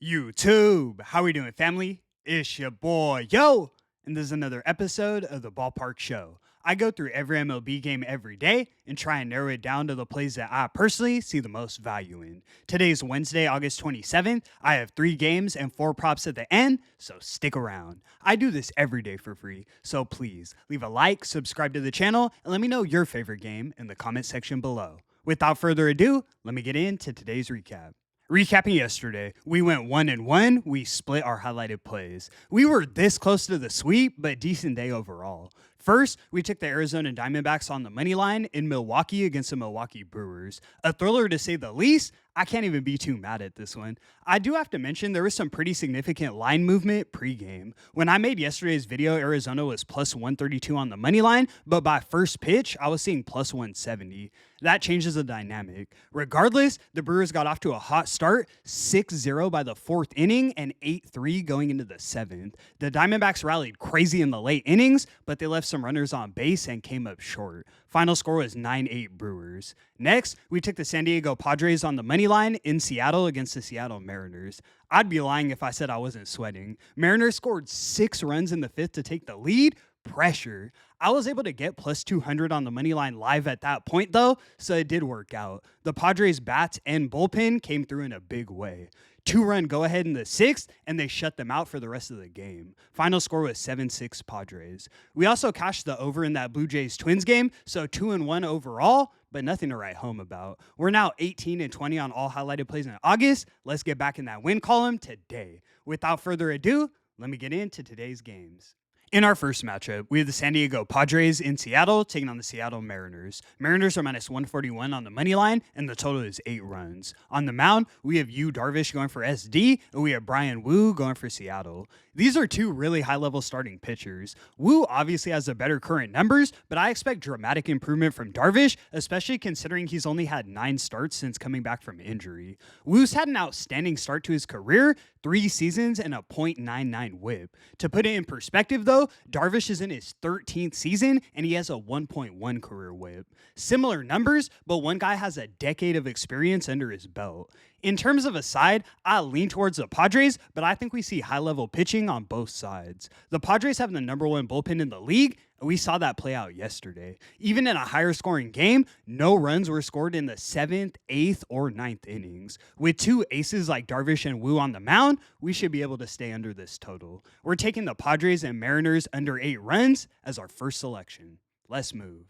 YouTube, how we doing, family? It's your boy, yo, and this is another episode of the Ballpark Show. I go through every MLB game every day and try and narrow it down to the plays that I personally see the most value in. Today's Wednesday, August 27th. I have 3 games and 4 props at the end, so stick around. I do this every day for free, so please leave a like, subscribe to the channel, and let me know your favorite game in the comment section below. Without further ado, let me get into today's recap. Recapping yesterday, we went 1-1. We split our highlighted plays. We were this close to the sweep, but decent day overall. First, we took the Arizona Diamondbacks on the money line in Milwaukee against the Milwaukee Brewers. A thriller to say the least. I can't even be too mad at this one. I do have to mention there was some pretty significant line movement pregame. When I made yesterday's video, Arizona was plus 132 on the money line, but by first pitch, I was seeing plus 170. That changes the dynamic. Regardless, the Brewers got off to a hot start, 6-0 by the 4th inning and 8-3 going into the 7th. The Diamondbacks rallied crazy in the late innings, but they left some runners on base and came up short. Final score was 9-8 Brewers. Next, we took the San Diego Padres on the money line in Seattle against the Seattle Mariners. I'd be lying if I said I wasn't sweating. Mariners scored 6 runs in the 5th to take the lead. Pressure. I was able to get plus 200 on the money line live at that point, though, so it did work out. The Padres' bats and bullpen came through in a big way. 2-run go-ahead in the 6th, and they shut them out for the rest of the game. Final score was 7-6 Padres. We also cashed the over in that Blue Jays-Twins game, so 2-1 overall, but nothing to write home about. We're now 18-20 on all highlighted plays in August. Let's get back in that win column today. Without further ado, let me get into today's games. In our first matchup, we have the San Diego Padres in Seattle taking on the Seattle Mariners. Mariners are minus 141 on the money line, and the total is 8 runs. On the mound, we have Yu Darvish going for SD, and we have Brian Wu going for Seattle. These are 2 really high-level starting pitchers. Wu obviously has the better current numbers, but I expect dramatic improvement from Darvish, especially considering he's only had 9 starts since coming back from injury. Wu's had an outstanding start to his career, 3 seasons and a .99 whip. To put it in perspective, though, Darvish is in his 13th season, and he has a 1.1 career whip. Similar numbers, but one guy has a decade of experience under his belt. In terms of a side, I lean towards the Padres, but I think we see high-level pitching on both sides. The Padres have the #1 bullpen in the league, and we saw that play out yesterday. Even in a higher-scoring game, no runs were scored in the 7th, 8th, or 9th innings. With 2 aces like Darvish and Wu on the mound, we should be able to stay under this total. We're taking the Padres and Mariners under 8 runs as our first selection. Let's move.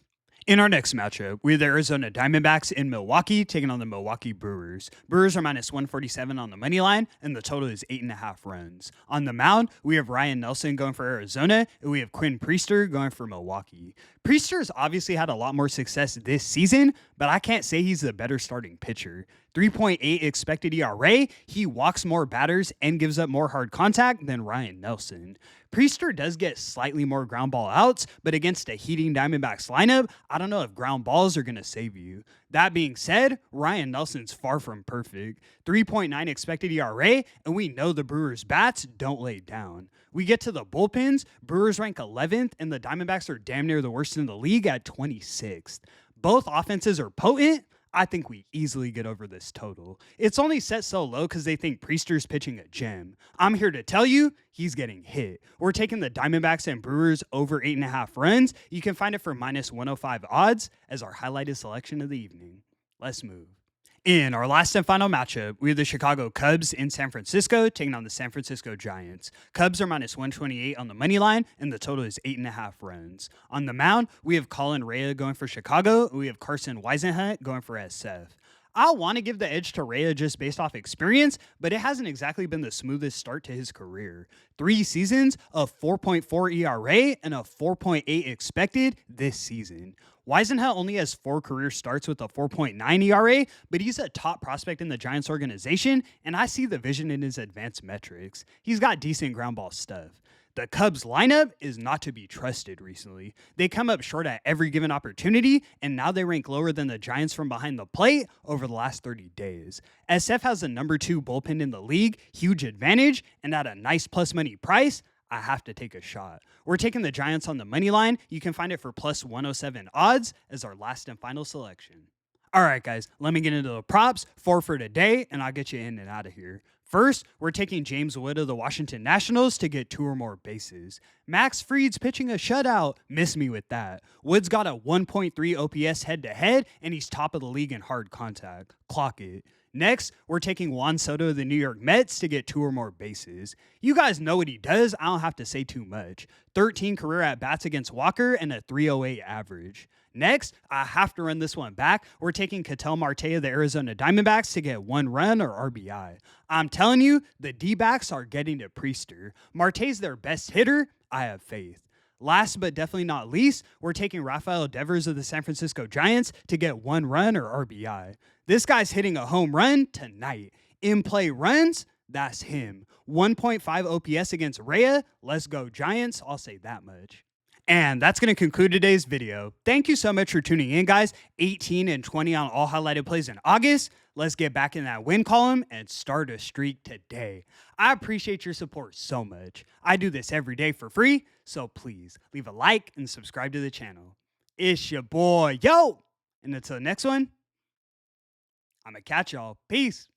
In our next matchup, we have the Arizona Diamondbacks in Milwaukee taking on the Milwaukee Brewers. Brewers are minus 147 on the money line, and the total is 8.5 runs. On the mound, we have Ryan Nelson going for Arizona, and we have Quinn Priester going for Milwaukee. Priester's obviously had a lot more success this season, but I can't say he's the better starting pitcher. 3.8 expected ERA, he walks more batters and gives up more hard contact than Ryan Nelson. Priester does get slightly more ground ball outs, but against a heating Diamondbacks lineup, I don't know if ground balls are going to save you. That being said, Ryan Nelson's far from perfect. 3.9 expected ERA, and we know the Brewers' bats don't lay down. We get to the bullpens, Brewers rank 11th, and the Diamondbacks are damn near the worst in the league at 26th. Both offenses are potent. I think we easily get over this total. It's only set so low because they think Priester's pitching a gem. I'm here to tell you, he's getting hit. We're taking the Diamondbacks and Brewers over 8.5 runs. You can find it for minus 105 odds as our highlighted selection of the evening. Let's move. In our last and final matchup, we have the Chicago Cubs in San Francisco taking on the San Francisco Giants. Cubs are minus 128 on the money line, and the total is 8.5 runs. On the mound, we have Colin Rea going for Chicago, and we have Carson Weisenhunt going for SF. I want to give the edge to Rea just based off experience, but it hasn't exactly been the smoothest start to his career. 3 seasons of 4.4 ERA and a 4.8 expected this season. Weisenhunt only has 4 career starts with a 4.9 ERA, but he's a top prospect in the Giants organization, and I see the vision in his advanced metrics. He's got decent ground ball stuff. The Cubs lineup is not to be trusted recently. They come up short at every given opportunity, and now they rank lower than the Giants from behind the plate over the last 30 days. SF has the #2 bullpen in the league, huge advantage, and at a nice plus money price, I have to take a shot. We're taking the Giants on the money line. You can find it for plus 107 odds as our last and final selection. All right, guys, let me get into the props, 4 for today, and I'll get you in and out of here. First, we're taking James Wood of the Washington Nationals to get 2 or more bases. Max Fried's pitching a shutout. Miss me with that. Wood's got a 1.3 OPS head to head, and he's top of the league in hard contact. Clock it. Next, we're taking Juan Soto of the New York Mets to get 2 or more bases. You guys know what he does. I don't have to say too much. 13 career at-bats against Walker and a 308 average. Next, I have to run this one back. We're taking Ketel Marte of the Arizona Diamondbacks to get 1 run or RBI. I'm telling you, the D-backs are getting to Priester. Marte's their best hitter. I have faith. Last but definitely not least, we're taking Rafael Devers of the San Francisco Giants to get 1 run or RBI. This guy's hitting a home run tonight. In play runs, that's him. 1.5 OPS against Rhea. Let's go Giants. I'll say that much. And that's going to conclude today's video. Thank you so much for tuning in, guys. 18 and 20 on all highlighted plays in August. Let's get back in that win column and start a streak today. I appreciate your support so much. I do this every day for free, so please leave a like and subscribe to the channel. It's your boy, yo! And until the next one, I'm going to catch y'all. Peace.